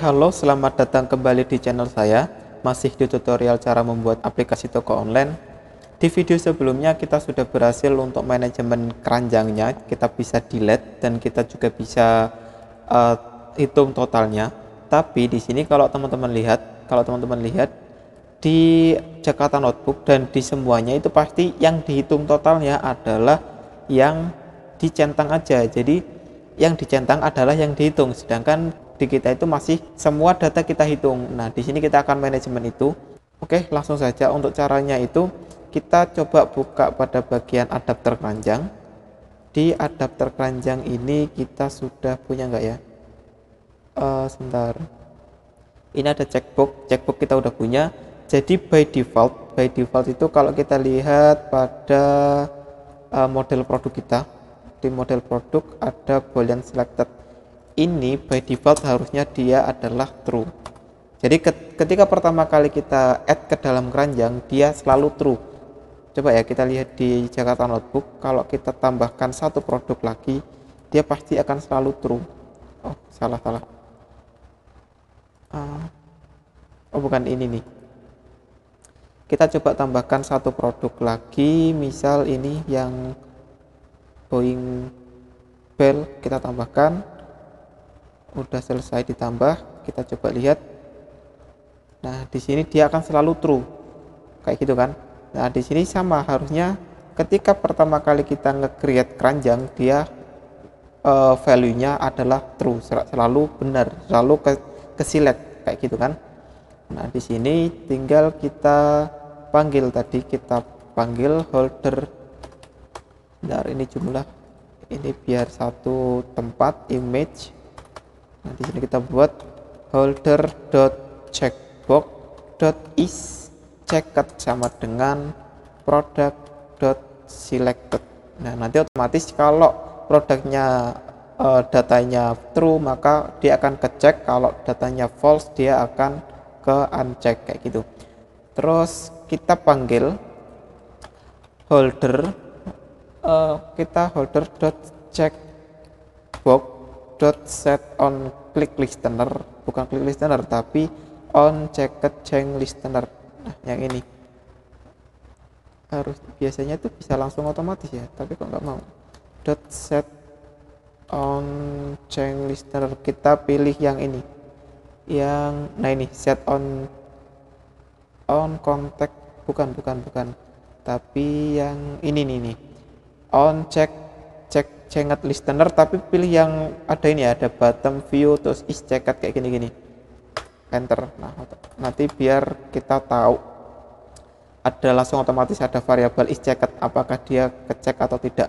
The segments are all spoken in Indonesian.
halo, selamat datang kembali di channel saya. Masih di tutorial cara membuat aplikasi toko online. Di video sebelumnya kita sudah berhasil untuk manajemen keranjangnya. Kita bisa delete dan kita juga bisa hitung totalnya. Tapi di sini kalau teman-teman lihat di Jakarta Notebook dan di semuanya itu pasti yang dihitung totalnya adalah yang dicentang aja. Jadi yang dicentang adalah yang dihitung, sedangkan di kita itu masih semua data kita hitung. Nah, di sini kita akan manajemen itu. Oke, langsung saja. Untuk caranya itu kita coba buka pada bagian adapter keranjang. Di adapter keranjang ini kita sudah punya nggak ya? Sebentar. Ini ada checkbox kita udah punya. Jadi by default itu kalau kita lihat pada model produk kita, di model produk ada boolean selected. Ini by default harusnya dia adalah true. Jadi ketika pertama kali kita add ke dalam keranjang, dia selalu true. Coba ya kita lihat di Jakarta Notebook, kalau kita tambahkan satu produk lagi, dia pasti akan selalu true. Oh, salah. Oh, bukan ini nih. Kita coba tambahkan satu produk lagi, misal ini yang Boeing Bell, kita tambahkan. Udah selesai ditambah, kita coba lihat. Nah, di sini dia akan selalu true. Kayak gitu kan. Nah, di sini sama, harusnya ketika pertama kali kita nge-create keranjang, dia value-nya adalah true, selalu benar, selalu ke select kayak gitu kan. Nah, di sini tinggal kita panggil holder. Bentar, ini jumlah ini biar satu tempat image. Nah, di sini kita buat holder.checkbox.is checked sama dengan product.selected. Nah, nanti otomatis kalau produknya datanya true, maka dia akan kecek. Kalau datanya false, dia akan ke uncheck kayak gitu. Terus kita panggil holder.checkbox.set on click listener, bukan click listener tapi on checked change listener. Nah, yang ini harus biasanya itu bisa langsung otomatis ya, tapi kok nggak mau. .set on change listener, kita pilih yang ini, nah ini set on contact, bukan, tapi yang ini nih on check change listener, tapi pilih yang ada ini, ada bottom view terus is checked kayak gini, enter. Nah, nanti biar kita tahu, ada langsung otomatis ada variabel is checked, apakah dia kecek atau tidak.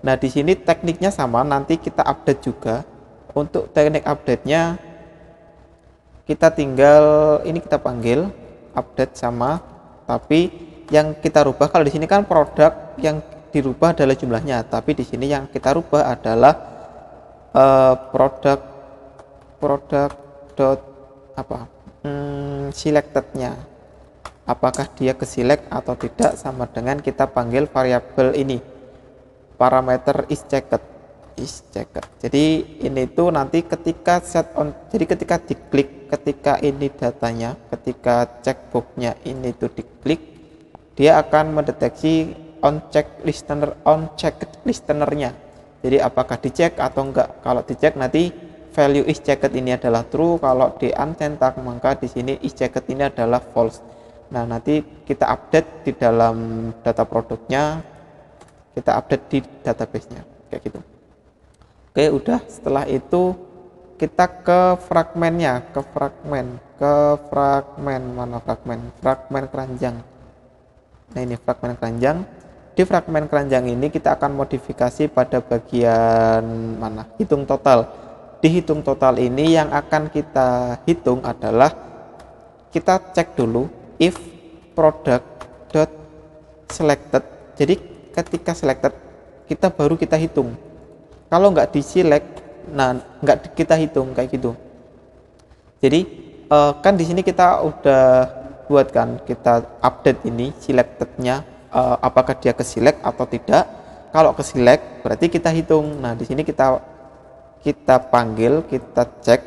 Nah, di sini tekniknya sama, nanti kita update juga. Untuk teknik update-nya kita tinggal ini, kita panggil update sama, tapi yang kita rubah, kalau di sini kan produk yang dirubah adalah jumlahnya, tapi di sini yang kita rubah adalah produk selectednya, apakah dia ke select atau tidak, sama dengan kita panggil variabel ini, parameter is checked. Jadi ini tuh nanti ketika set on, jadi ketika diklik, ketika ini datanya, ketika checkboxnya ini tuh diklik, dia akan mendeteksi on checked listenernya. Jadi apakah dicek atau enggak. Kalau dicek nanti value is checked ini adalah true, kalau di unchecked maka di sini is checked ini adalah false. Nah, nanti kita update di dalam data produknya, kita update di database-nya kayak gitu. Oke, udah. Setelah itu kita ke fragmennya, mana fragmen keranjang. Nah, ini fragmen keranjang. Di fragmen keranjang ini kita akan modifikasi pada bagian mana? Hitung total. Di hitung total ini yang akan kita hitung adalah, kita cek dulu if product.selected. Jadi ketika selected, kita baru kita hitung. Kalau nggak di select, nah nggak kita hitung kayak gitu. Jadi kan di sini kita udah buat kan, kita update ini selectednya, apakah dia ke select atau tidak. Kalau ke select berarti kita hitung. Nah, di sini kita panggil, kita cek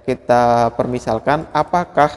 kita permisalkan apakah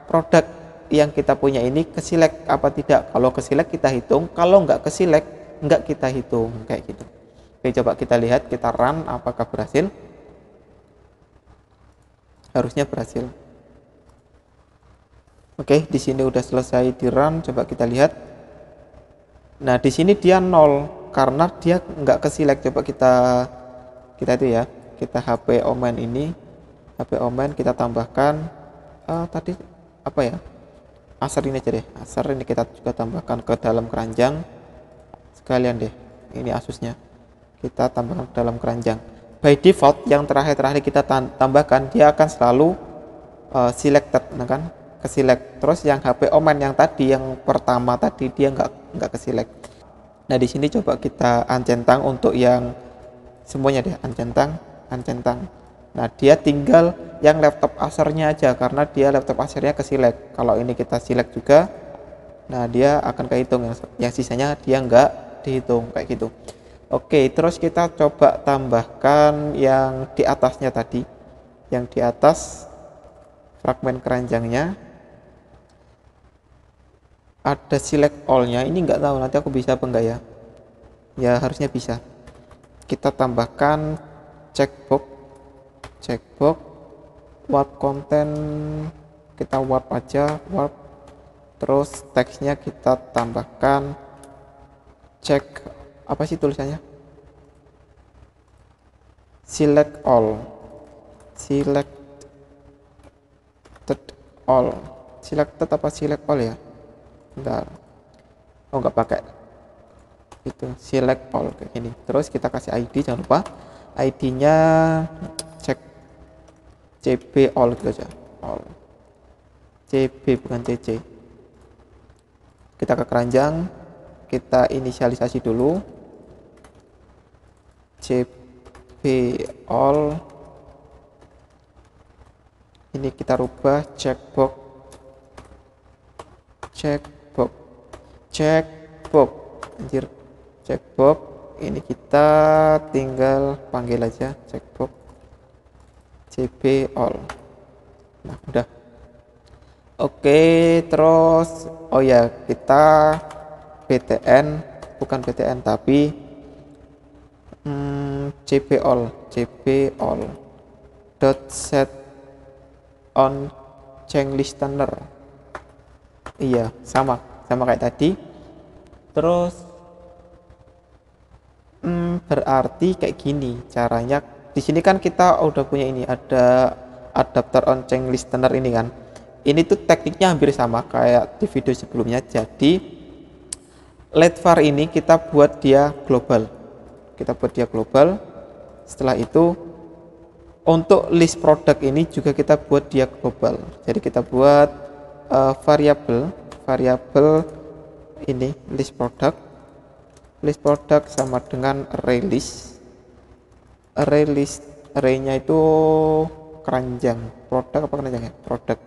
produk yang kita punya ini keselect apa tidak. Kalau keselect kita hitung, kalau nggak keselect nggak kita hitung, kayak gitu. Oke, coba kita lihat, kita run apakah berhasil. Harusnya berhasil. Oke, di sini udah selesai di run, coba kita lihat. Nah, di sini dia 0 karena dia nggak keselect. Coba kita itu ya, kita HP Omen ini, HP Omen kita tambahkan tadi apa ya, Acer ini aja deh, Acer ini kita juga tambahkan ke dalam keranjang sekalian deh, ini Asusnya kita tambahkan ke dalam keranjang. By default yang terakhir kita tambahkan dia akan selalu selected, nah kan, ke select. Terus yang HP Omen yang tadi, yang pertama tadi, dia nggak ke select. Nah, di sini coba kita uncentang untuk yang semuanya deh, uncentang. Nah, dia tinggal yang laptop Acernya aja karena dia laptop Acernya ke select. Kalau ini kita select juga, nah dia akan kehitung, yang sisanya dia nggak dihitung, kayak gitu. Oke, terus kita coba tambahkan yang di atasnya tadi, yang di atas fragmen keranjangnya ada select all-nya. Ini nggak tahu nanti aku bisa apa enggak ya. Ya harusnya bisa. Kita tambahkan checkbox warp content, kita warp aja, warp. Terus teksnya kita tambahkan check, apa sih tulisannya, select all, selected apa select all ya, bentar, oh nggak pakai itu, select all kayak gini. Terus kita kasih ID, jangan lupa ID-nya cek CB all gitu aja, all CB bukan CC. Kita ke keranjang, kita inisialisasi dulu CB all, ini kita rubah checkbox anjir, checkbox ini kita tinggal panggil aja checkbox CB all. Nah, udah. Oke, terus oh ya, kita bukan BTN tapi CB all dot set on change listener. Iya, sama kayak tadi. Terus berarti kayak gini caranya. Di sini kan kita udah punya ini, ada adapter on change listener ini kan. Ini tuh tekniknya hampir sama kayak di video sebelumnya. Jadi let var ini kita buat dia global. Setelah itu untuk list produk ini juga kita buat dia global. Jadi kita buat variabel ini list produk sama dengan array arraynya itu keranjang produk apa keranjang ya, produk.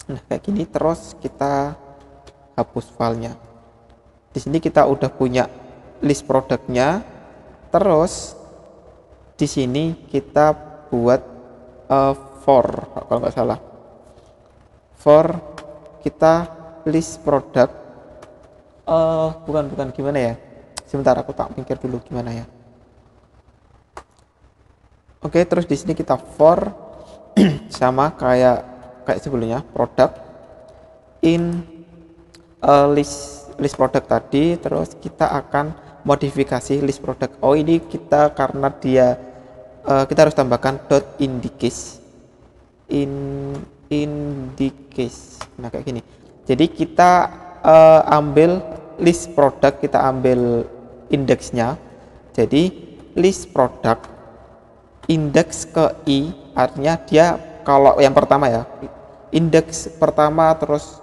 Nah, kayak gini. Terus kita hapus filenya. Di sini kita udah punya list produknya. Terus di sini kita buat for, kalau nggak salah, for kita list produk. Bukan gimana ya? Sebentar, aku tak pikir dulu gimana ya. Oke, terus di sini kita for sama kayak sebelumnya, produk in list produk tadi. Terus kita akan modifikasi list produk. Oh, ini kita karena dia kita harus tambahkan dot indices. Nah, kayak gini. Jadi kita ambil list produk, kita ambil indeksnya. Jadi list produk indeks ke i, artinya dia kalau yang pertama ya, indeks pertama, terus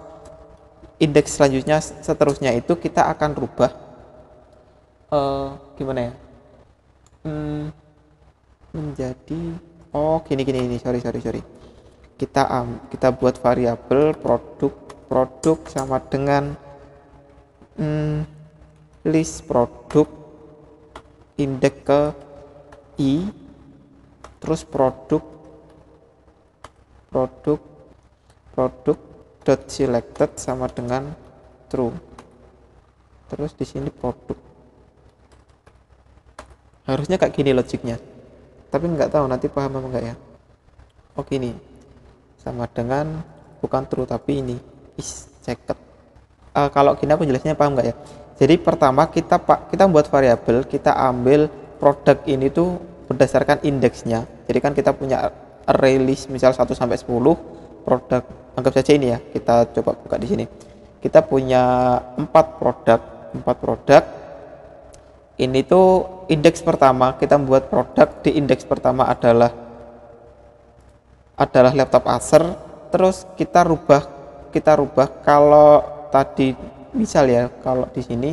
indeks selanjutnya, seterusnya itu kita akan rubah gimana ya, menjadi gini, sorry, kita buat variabel produk sama dengan list produk indeks ke i, terus produk dot selected sama dengan true. Terus di sini produk. Harusnya kayak gini logiknya. Tapi nggak tahu nanti paham apa enggak ya. Oke, ini sama dengan bukan true tapi ini is checked. Kalau gini aku jelasnya paham nggak ya? Jadi pertama kita buat variabel, kita ambil produk ini tuh berdasarkan indeksnya. Jadi kan kita punya array list misal 1 sampai 10 produk. Anggap saja ini ya. Kita coba buka di sini. Kita punya 4 produk. Ini tuh indeks pertama, kita membuat produk di indeks pertama adalah laptop Acer. Terus kita rubah kalau tadi misal ya, kalau di sini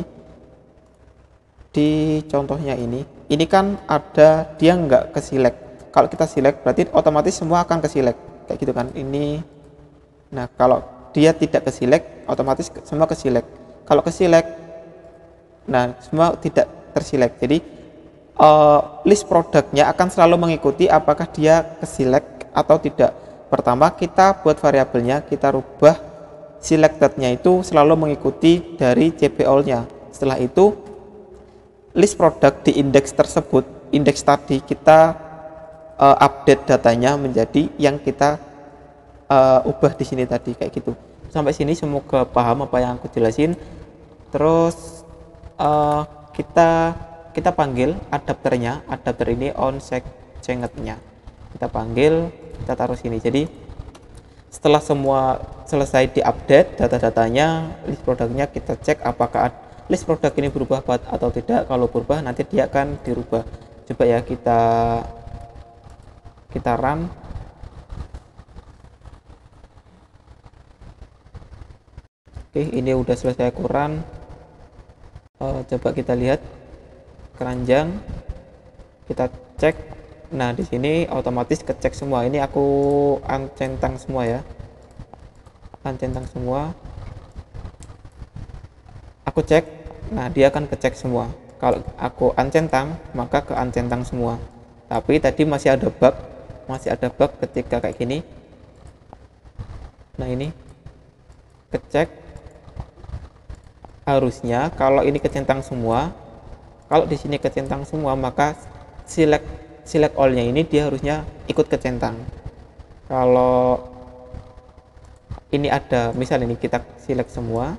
di contohnya ini kan ada dia nggak ke select. Kalau kita select berarti otomatis semua akan ke select kayak gitu kan ini. Nah kalau dia tidak ke select otomatis semua ke select. Kalau ke select nah semua tidak terselect. Jadi list produknya akan selalu mengikuti apakah dia ke select atau tidak. Pertama kita buat variabelnya, kita rubah selected-nya itu selalu mengikuti dari CBOL-nya. Setelah itu list produk di indeks tersebut, indeks tadi kita update datanya menjadi yang kita ubah di sini tadi kayak gitu. Sampai sini semoga paham apa yang aku jelasin. Terus kita panggil adapternya, adapter ini on changed-nya. Kita panggil, kita taruh sini. Jadi setelah semua selesai diupdate data-datanya, list produknya kita cek apakah list produk ini berubah atau tidak. Kalau berubah nanti dia akan dirubah. Coba ya kita run. Oke, ini udah selesai aku run. Coba kita lihat keranjang, kita cek. Nah di sini otomatis kecek semua. Ini aku uncentang semua ya, uncentang semua. Aku cek, nah dia akan kecek semua. Kalau aku uncentang maka ke uncentang semua. Tapi tadi masih ada bug ketika kayak gini. Nah ini kecek, harusnya kalau ini kecentang semua, kalau di sini kecentang semua maka select all-nya ini dia harusnya ikut kecentang. Kalau ini ada misal ini kita select semua,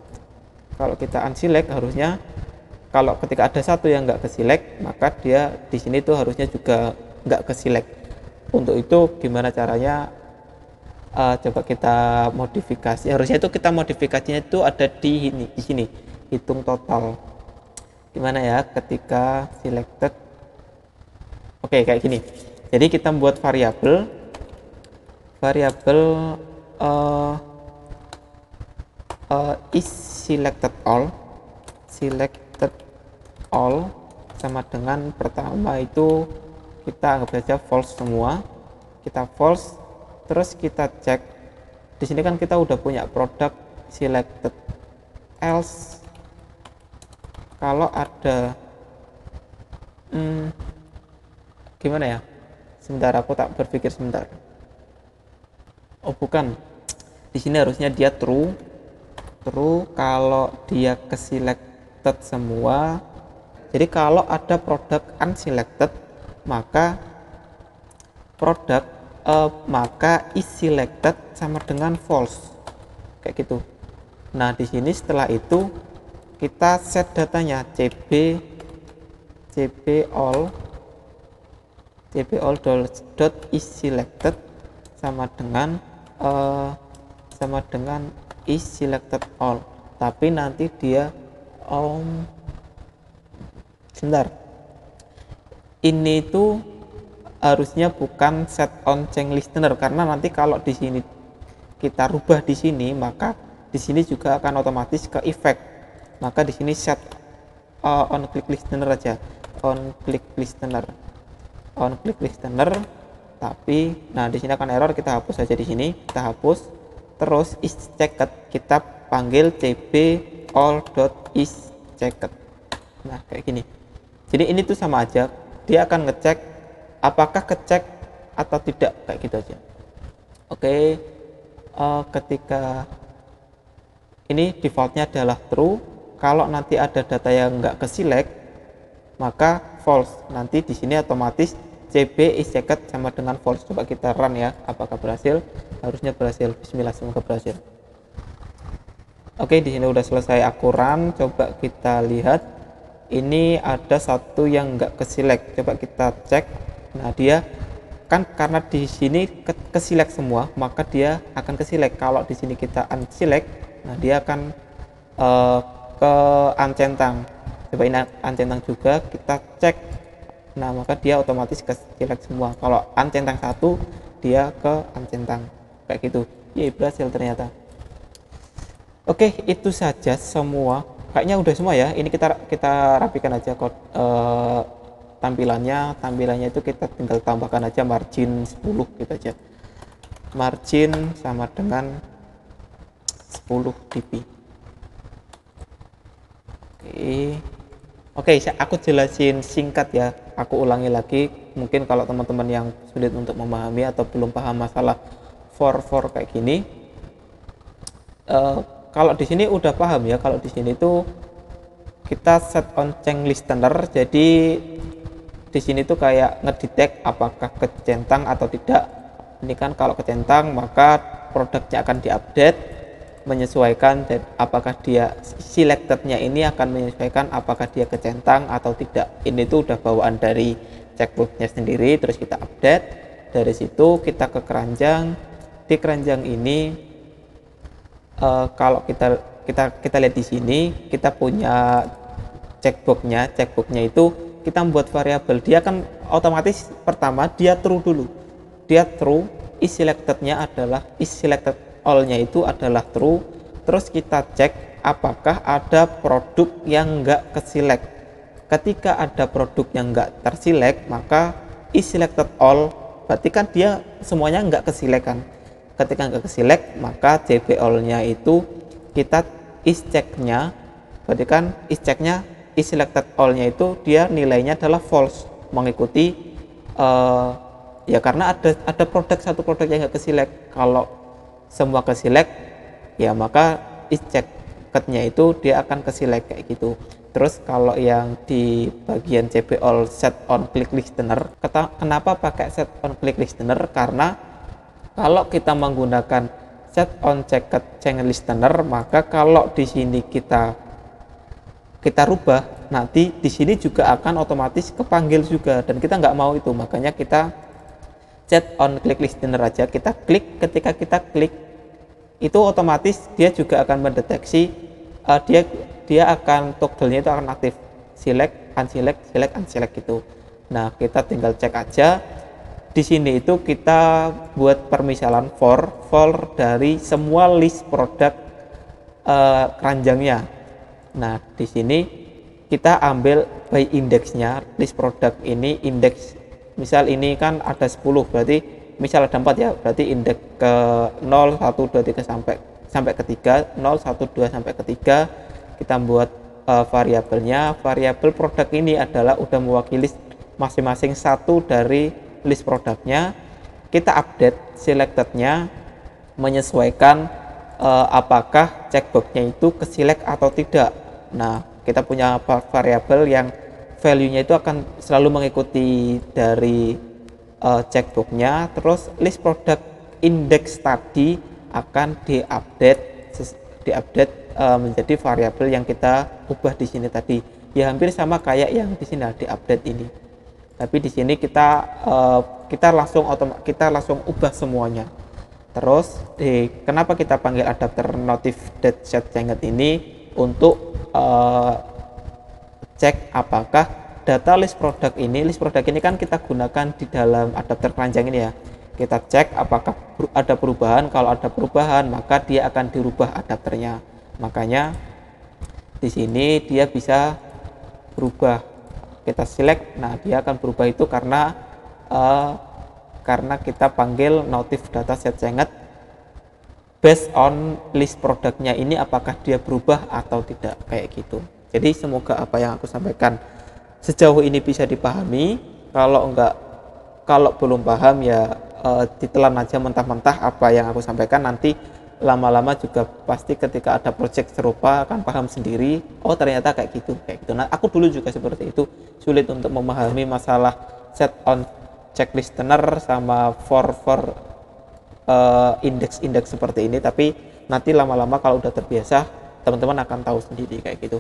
kalau kita unselect harusnya kalau ketika ada satu yang nggak ke select maka dia di sini tuh harusnya juga nggak ke select. Untuk itu gimana caranya? Coba kita modifikasi. Harusnya itu kita modifikasinya itu ada di sini hitung total. Gimana ya ketika selected? Oke, kayak gini. Jadi kita membuat variabel is selected all sama dengan pertama itu kita anggap saja false semua. Kita false, terus kita cek. Di sini kan kita udah punya produk selected. Else kalau ada gimana ya? Sebentar, aku tak berpikir sebentar. Oh bukan, di sini harusnya dia true kalau dia ke selected semua. Jadi kalau ada produk unselected maka maka is selected sama dengan false kayak gitu. Nah di sini setelah itu kita set datanya cb all dot is selected sama dengan is selected all. Tapi nanti dia sebentar, ini tuh harusnya bukan set on change listener, karena nanti kalau di sini kita rubah di sini maka di sini juga akan otomatis ke effect. Maka di sini set on click listener aja, on click listener. Tapi nah di sini akan error, kita hapus aja di sini, kita hapus. Terus is checked kita panggil cb all dot is checked. Nah kayak gini. Jadi ini tuh sama aja, dia akan ngecek apakah kecek atau tidak, kayak gitu aja. Oke, ketika ini defaultnya adalah true, kalau nanti ada data yang nggak ke select maka false. Nanti di sini otomatis CB is checked sama dengan false. Coba kita run ya, apakah berhasil? Harusnya berhasil. Bismillah, semoga berhasil. Oke, di sini udah selesai aku run. Coba kita lihat, ini ada satu yang nggak ke select. Coba kita cek. Nah, dia kan karena di sini ke select semua, maka dia akan ke select. Kalau di sini kita unselect, nah dia akan ke uncentang. Coba ini uncentang juga, kita cek. Nah, maka dia otomatis ke select semua. Kalau uncentang satu, dia ke uncentang, kayak gitu. Yeay, berhasil ternyata. Oke, itu saja semua. Kayaknya udah semua ya. Ini kita rapikan aja kok tampilannya itu kita tinggal tambahkan aja margin 10 gitu aja. Margin sama dengan 10 dp. Oke, aku jelasin singkat ya. Aku ulangi lagi, mungkin kalau teman-teman yang sulit untuk memahami atau belum paham masalah for kayak gini, kalau di sini udah paham ya. Kalau di sini tuh kita set on change listener, jadi di sini tuh kayak ngedetect apakah kecentang atau tidak. Ini kan kalau kecentang maka produknya akan diupdate menyesuaikan, dan apakah dia selectednya ini akan menyesuaikan apakah dia kecentang atau tidak. Ini tuh udah bawaan dari checkboxnya sendiri. Terus kita update, dari situ kita ke keranjang. Di keranjang ini kalau kita lihat di sini, kita punya checkboxnya itu kita membuat variabel. Dia kan otomatis pertama dia true dulu, dia true. Is selectednya adalah is selected all-nya itu adalah true. Terus kita cek apakah ada produk yang enggak ke select. Ketika ada produk yang enggak terselect, maka is selected all, berarti kan dia semuanya enggak ke select kan. Ketika enggak ke select, maka CB all-nya itu kita is check-nya, berarti kan is check-nya is selected all-nya itu dia nilainya adalah false, mengikuti ya karena ada satu produk yang enggak ke select. Kalau semua ke select ya maka is checked-nya itu dia akan ke select, kayak gitu. Terus kalau yang di bagian CB all set on click listener, kenapa pakai set on click listener? Karena kalau kita menggunakan set on checked change listener, maka kalau di sini kita rubah, nanti di sini juga akan otomatis kepanggil juga, dan kita nggak mau itu. Makanya kita set on click listener aja. Kita klik, ketika kita klik itu otomatis dia juga akan mendeteksi, dia akan toggle-nya itu akan aktif, select, unselect gitu. Nah, kita tinggal cek aja. Di sini itu kita buat permisalan for dari semua list produk keranjangnya. Nah, di sini kita ambil by indeksnya, list produk ini indeks. Misal ini kan ada 10, berarti misal ada 4 ya, berarti indeks ke 0, 1, 2, 3 sampai ke 3, 0, 1, 2 sampai ke 3. Kita buat variabelnya. Variabel produk ini adalah udah mewakili masing-masing satu dari list produknya. Kita update selectednya menyesuaikan apakah checkboxnya itu ke select atau tidak. Nah, kita punya variabel yang value-nya itu akan selalu mengikuti dari checkboxnya. Terus list produk index tadi akan diupdate menjadi variabel yang kita ubah di sini tadi. Ya hampir sama kayak yang di sini diupdate ini. Tapi di sini kita langsung ubah semuanya. Terus kenapa kita panggil adapter notif date set change ini? Untuk cek apakah data list produk ini kan kita gunakan di dalam adapter keranjang ini ya. Kita cek apakah ada perubahan. Kalau ada perubahan, maka dia akan dirubah adapternya. Makanya di sini dia bisa berubah. Kita select, nah dia akan berubah itu karena kita panggil notif data set change based on list produknya ini, apakah dia berubah atau tidak, kayak gitu. Jadi semoga apa yang aku sampaikan sejauh ini bisa dipahami. Kalau belum paham ya ditelan aja mentah-mentah apa yang aku sampaikan. Nanti lama-lama juga pasti ketika ada project serupa akan paham sendiri, oh ternyata kayak gitu. Nah, aku dulu juga seperti itu, sulit untuk memahami masalah set on check listener sama for indeks seperti ini, tapi nanti lama-lama kalau udah terbiasa teman-teman akan tahu sendiri kayak gitu.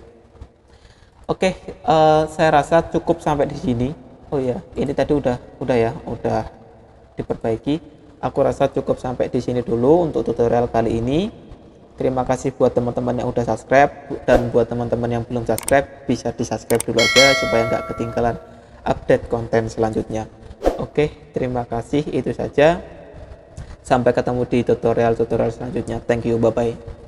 Oke, saya rasa cukup sampai di sini. Oh ya, ini tadi udah diperbaiki. Aku rasa cukup sampai di sini dulu untuk tutorial kali ini. Terima kasih buat teman-teman yang udah subscribe, dan buat teman-teman yang belum subscribe bisa di subscribe dulu aja supaya nggak ketinggalan update konten selanjutnya. Oke, terima kasih, itu saja. Sampai ketemu di tutorial selanjutnya. Thank you, bye bye.